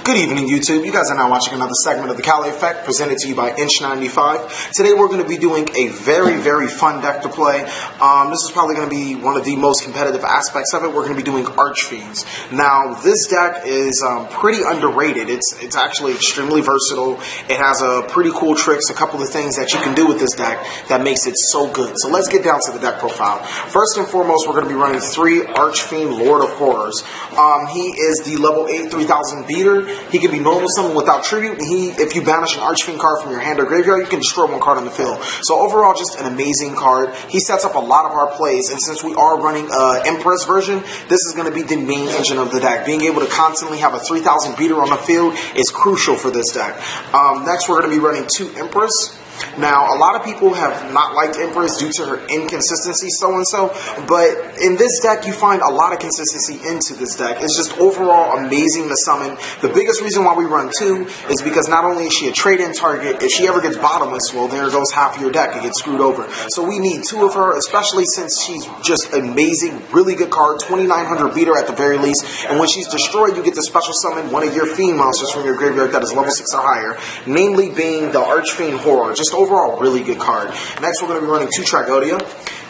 Good evening, YouTube. You guys are now watching another segment of TheCaliEffect presented to you by Inch95. Today we're going to be doing a very fun deck to play. This is probably going to be one of the most competitive aspects of it. We're going to be doing Archfiends. Now, this deck is pretty underrated. It's actually extremely versatile. It has pretty cool tricks, a couple of things that you can do with this deck that makes it so good. So let's get down to the deck profile. First and foremost, we're going to be running 3 Archfiend Lord of Horrors. He is the level 8 3000 beater. He can be normal summon without tribute, and if you banish an Archfiend card from your hand or graveyard, you can destroy 1 card on the field. So overall, just an amazing card. He sets up a lot of our plays, and since we are running Empress version, this is going to be the main engine of the deck. Being able to constantly have a 3000 beater on the field is crucial for this deck. Next, we're going to be running 2 Empress. Now, a lot of people have not liked Empress due to her inconsistency, but in this deck, you find a lot of consistency into this deck. It's just overall amazing to summon. The biggest reason why we run 2 is because not only is she a trade-in target, if she ever gets bottomless, well, there goes half of your deck. It gets screwed over. So we need 2 of her, especially since she's just amazing, really good card, 2900 beater at the very least, and when she's destroyed, you get to special summon one of your Fiend monsters from your graveyard that is level 6 or higher, namely being the Archfiend Horror. Just overall, really good card. Next, we're going to be running 2 Tragodia.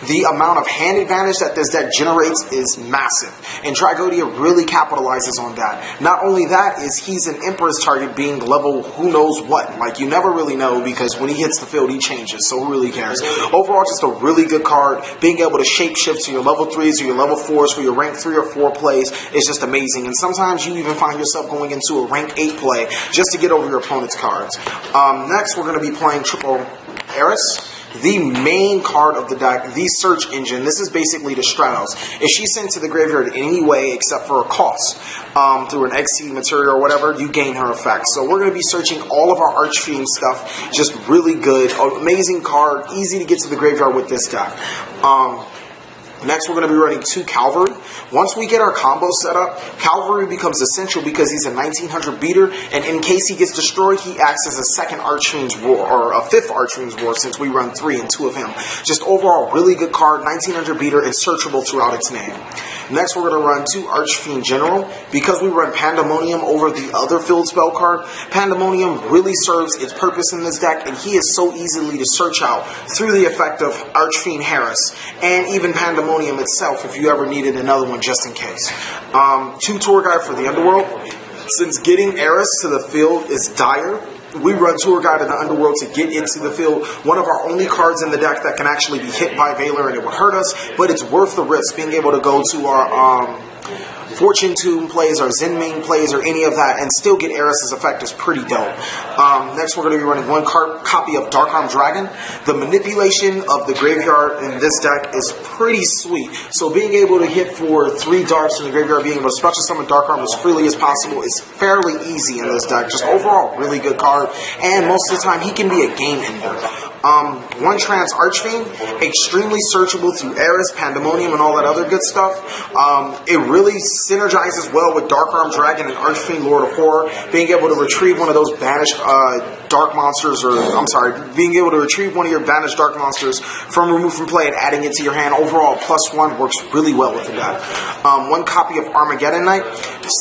The amount of hand advantage that this deck generates is massive, and Tragodia really capitalizes on that. Not only that, is he's an Emperor's target being level who knows what. Like, you never really know, because when he hits the field, he changes, so who really cares? Overall, just a really good card. Being able to shapeshift to your level 3s or your level 4s for your rank 3 or 4 plays is just amazing, and sometimes you even find yourself going into a rank 8 play just to get over your opponent's cards. Next, we're going to be playing Triple Eris. The main card of the deck, the search engine. This is basically the Stratos. If she's sent to the graveyard in any way except for a cost, through an XT material or whatever, you gain her effect. So we're going to be searching all of our Archfiend stuff. Just really good, amazing card, easy to get to the graveyard with this deck. Next, we're going to be running 2 Cavalry. Once we get our combo set up, Cavalry becomes essential because he's a 1900 beater, and in case he gets destroyed, he acts as a second Archfiend's Roar, or a 5th Archfiend's Roar, since we run 3 and 2 of him. Just overall, really good card, 1900 beater, and searchable throughout its name. Next, we're going to run 2 Archfiend General. Because we run Pandemonium over the other field spell card, Pandemonium really serves its purpose in this deck, and he is so easily to search out through the effect of Archfiend Harris, and even Pandemonium itself if you ever needed another one just in case. 2 Tour Guide for the Underworld. Since getting Eris to the field is dire, we run Tour Guide in the Underworld to get into the field. One of our only cards in the deck that can actually be hit by Valor, and it would hurt us, but it's worth the risk. Being able to go to our Fortune Tomb plays, or Zenmain plays, or any of that, and still get Eris's effect is pretty dope. Next, we're going to be running 1 copy of Dark-Armed Dragon. The manipulation of the graveyard in this deck is pretty sweet. So being able to hit for 3 darks in the graveyard, being able to special summon Dark-Arm as freely as possible is fairly easy in this deck. Just overall, really good card, and most of the time, he can be a game ender. 1 Trans Archfiend, extremely searchable through Eris, Pandemonium, and all that other good stuff. It really synergizes well with Dark-Armed Dragon and Archfiend Lord of Horror. Being able to retrieve one of those banished dark monsters, being able to retrieve one of your banished dark monsters from removed from play and adding it to your hand, overall +1 works really well with the deck. 1 copy of Armageddon Knight,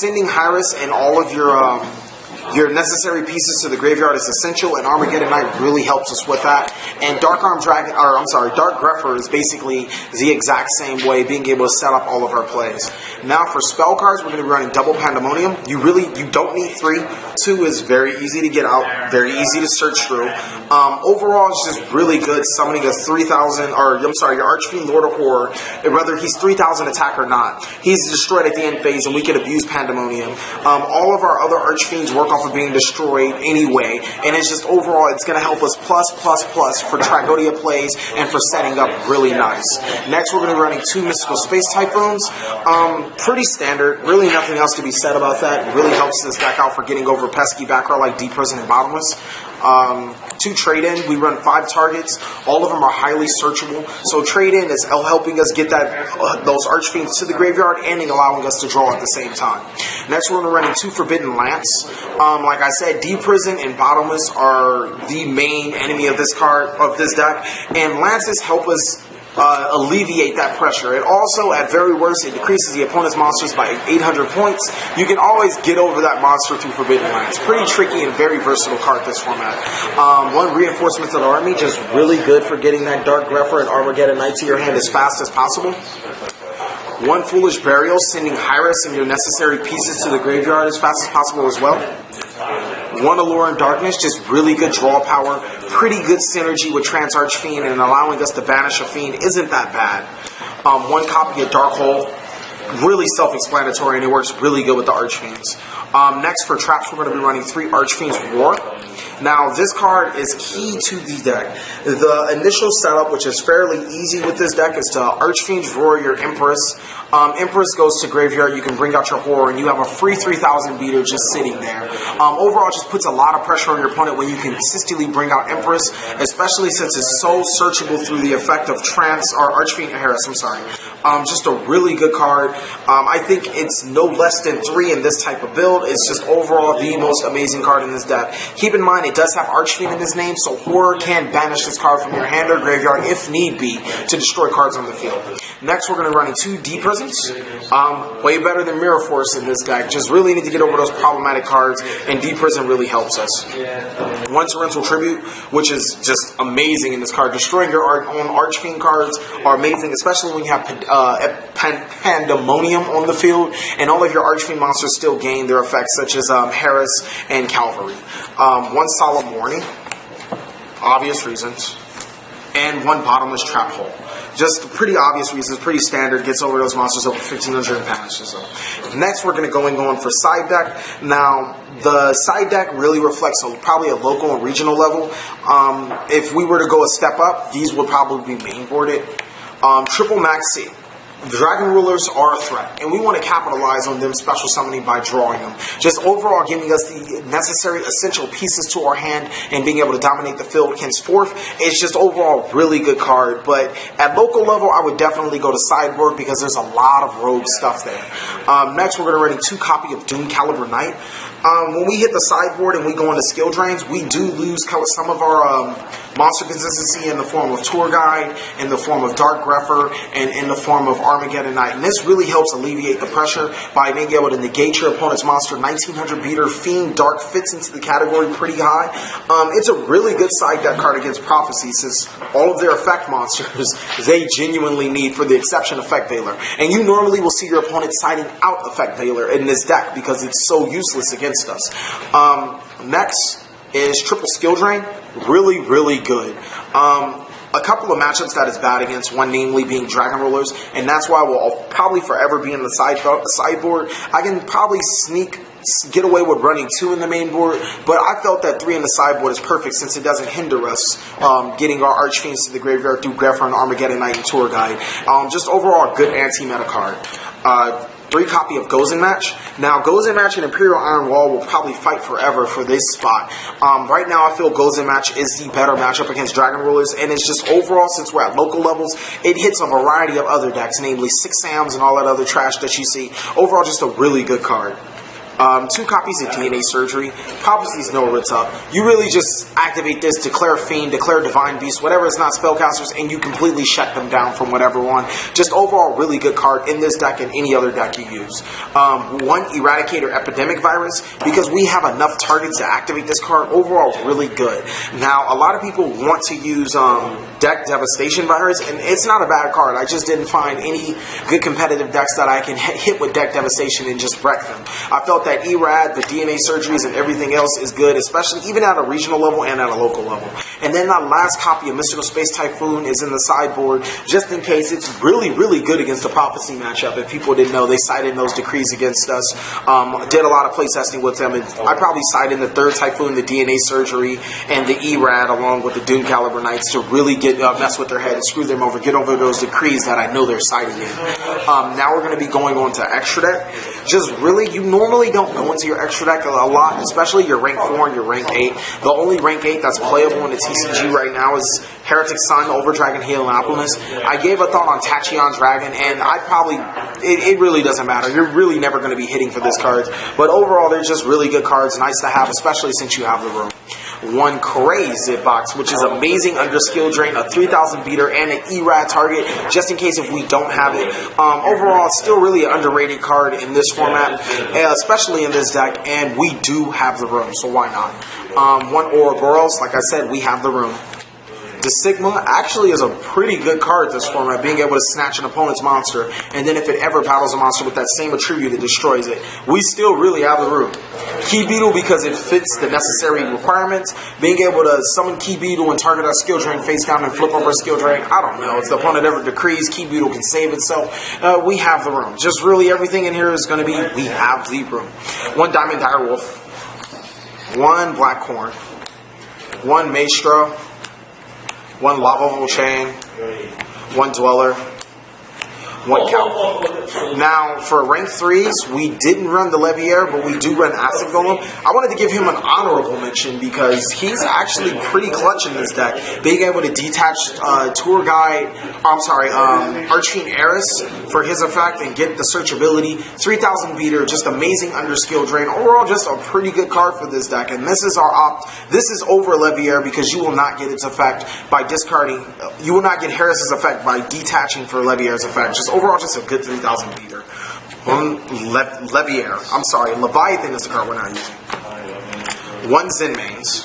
sending Hyris and all of your necessary pieces to the graveyard is essential, and Armageddon Knight really helps us with that. And Dark Grepher is basically the exact same way, being able to set up all of our plays. Now for spell cards, we're going to be running double Pandemonium. You don't need 3. 2 is very easy to get out, very easy to search through. Overall, it's just really good summoning a 3000, your Archfiend Lord of Horror, whether he's 3000 attack or not. He's destroyed at the end phase, and we can abuse Pandemonium. All of our other Archfiends work off of being destroyed anyway, and it's just overall, it's going to help us plus for Tragodia plays and for setting up really nice. Next, we're going to be running 2 Mystical Space Typhoons. Pretty standard, really nothing else to be said about that. It really helps this deck out for getting over pesky back row like Deep Prison and Bottomless. 2 Trade-In, we run 5 targets. All of them are highly searchable. So Trade-In is helping us get those Archfiends to the graveyard and allowing us to draw at the same time. Next, we're going to run 2 Forbidden Lance. Like I said, Deep Prison and Bottomless are the main enemy of this deck, and Lances help us alleviate that pressure. It also, at very worst, it decreases the opponent's monsters by 800 points. You can always get over that monster through Forbidden Lands. Pretty tricky and very versatile card this format. One, Reinforcement to the Army, just really good for getting that Dark Grepher and Armageddon Knight to your hand as fast as possible. One, Foolish Burial, sending Hyris and your necessary pieces to the graveyard as fast as possible as well. One, Allure in Darkness, just really good draw power, pretty good synergy with Trance Archfiend, and allowing us to banish a Fiend isn't that bad. One copy of Dark Hole, really self-explanatory, and it works really good with the Archfiends. Next, for traps, we're going to be running 3 Archfiends Roar. Now, this card is key to the deck. The initial setup, which is fairly easy with this deck, is to Archfiends Roar your Empress. Empress goes to graveyard, you can bring out your Horror, and you have a free 3,000 beater just sitting there. Overall, it just puts a lot of pressure on your opponent when you consistently bring out Empress, especially since it's so searchable through the effect of Trance, or Archfiend Harris, I'm sorry. Just a really good card. I think it's no less than 3 in this type of build. It's just overall the most amazing card in this deck. Keep in mind, it does have Archfiend in his name, so Horror can banish this card from your hand or graveyard if need be to destroy cards on the field. Next, we're going to be running 2 D Prisons. Way better than Mirror Force in this deck. Just really need to get over those problematic cards, and D Prison really helps us. One, Torrential Tribute, which is just amazing in this card. Destroying your own Archfiend cards are amazing, especially when you have Pandemonium on the field, and all of your Archfiend monsters still gain their effects, such as Harris and Cavalry. One, Solemn Warning, obvious reasons, and one, Bottomless Trap Hole. Just pretty obvious reasons, pretty standard, gets over those monsters over 1,500 and banishes them. Next, we're going to go on for side deck. Now, the side deck really reflects probably a local and regional level. If we were to go a step up, these would probably be mainboarded. Triple Max C. Dragon Rulers are a threat, and we want to capitalize on them special summoning by drawing them. Just overall giving us the necessary essential pieces to our hand and being able to dominate the field henceforth. It's just overall really good card, but at local level, I would definitely go to sideboard because there's a lot of rogue stuff there. Next, we're going to run a 2 copy of Dooncaliber Knight. When we hit the sideboard and we go into skill drains, we do lose some of our monster consistency in the form of Tour Guide, in the form of Dark Grepher, and in the form of Armageddon Knight. And this really helps alleviate the pressure by being able to negate your opponent's monster. 1900 beater, Fiend Dark fits into the category pretty high. It's a really good side deck card against Prophecy, since all of their effect monsters, they genuinely need, for the exception of Effect Veiler. And you normally will see your opponent siding out Effect Veiler in this deck because it's so useless against us. Next is Triple Skill Drain. Really, really good. A couple of matchups that is bad against, one namely being Dragon Rulers, and that's why we'll probably forever be in the sideboard. I can probably get away with running 2 in the main board, but I felt that 3 in the sideboard is perfect since it doesn't hinder us getting our Archfiends to the graveyard through Grepher and Armageddon Knight and Tour Guide. Just overall good anti-meta card. 3 copy of Gozen Match. Now, Gozen Match and Imperial Iron Wall will probably fight forever for this spot. Right now, I feel Gozen Match is the better matchup against Dragon Rulers, and it's just overall, since we're at local levels, it hits a variety of other decks, namely 6 Sams and all that other trash that you see. Overall, just a really good card. 2 copies of DNA Surgery. Prophecies know what's up. You really just activate this, declare Fiend, declare Divine Beast, whatever is not spellcasters, and you completely shut them down from whatever one. Just overall really good card in this deck and any other deck you use. 1, Eradicator Epidemic Virus, because we have enough targets to activate this card. Overall, really good. Now, a lot of people want to use Deck Devastation Virus, and it's not a bad card. I just didn't find any good competitive decks that I can hit with Deck Devastation and just wreck them. I felt that ERAD, the DNA surgeries, and everything else is good, especially even at a regional level and at a local level. And then that last copy of Mystical Space Typhoon is in the sideboard, just in case. It's really, really good against the Prophecy matchup. If people didn't know, they sided those decrees against us. Did a lot of playtesting with them, and I probably sided the 3rd Typhoon, the DNA surgery, and the ERAD along with the Dooncaliber Knights to really get mess with their head and screw them over, get over those decrees that I know they're siding in. Now we're going to be going on to extra deck. Just really, you normally don't go into your extra deck a lot, especially your rank 4 and your rank 8. The only rank 8 that's playable in the TCG right now is Heretic Sun, Over Dragon, Hail, and Applemus. I gave a thought on Tachyon Dragon, and it really doesn't matter. You're really never going to be hitting for this card. But overall, they're just really good cards, nice to have, especially since you have the room. one crazy box, which is amazing under skill drain, a 3000 beater, and an ERAD target, just in case if we don't have it. Overall, it's still really an underrated card in this format, especially in this deck, and we do have the room, so why not? One Ouroboros, like I said, we have the room. The Sigma actually is a pretty good card this format, being able to snatch an opponent's monster, and then if it ever battles a monster with that same attribute, it destroys it. We still really have the room. Key Beetle, because it fits the necessary requirements, being able to summon Key Beetle and target our skill drain face down and flip over a skill drain, I don't know. If the opponent ever decrees, Key Beetle can save itself. We have the room. Just really everything in here is going to be, we have the room. One Diamond Direwolf, one Blackhorn, one Maestro, one Lava Volchain, one Dweller, one Cow. Now, for rank 3s, we didn't run the Leviair, but we do run Acid Golem. I wanted to give him an honorable mention because he's actually pretty clutch in this deck. Being able to detach Archfiend Eris for his effect and get the searchability. 3000 beater, just amazing under skill drain. Overall, just a pretty good card for this deck. And this is our opt. This is over Leviair because you will not get its effect by discarding. You will not get Harris's effect by detaching for Leviair's effect. Just overall, just a good 3000 beater. One Leviair. I'm sorry, Leviathan is the card we're not using. One Zenmaines.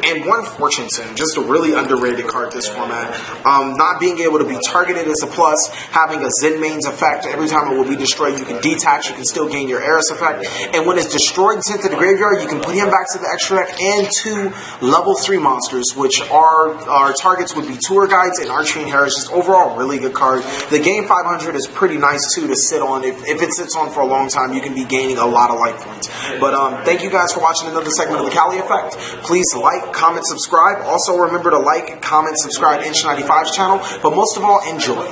And one Fortune Sin, just a really underrated card this format. Not being able to be targeted is a plus. Having a Zenmaines effect, every time it will be destroyed, you can detach, you can still gain your Eris effect. And when it's destroyed and sent to the graveyard, you can put him back to the extra deck and 2 level 3 monsters, which our targets would be Tour Guides and Archfiend Harris. Just overall, really good card. The game 500 is pretty nice too to sit on. If it sits on for a long time, you can be gaining a lot of life points. But thank you guys for watching another segment of the TheCaliEffect. Please like, comment, subscribe. Also remember to like, comment, subscribe Inch95's channel. But most of all, enjoy.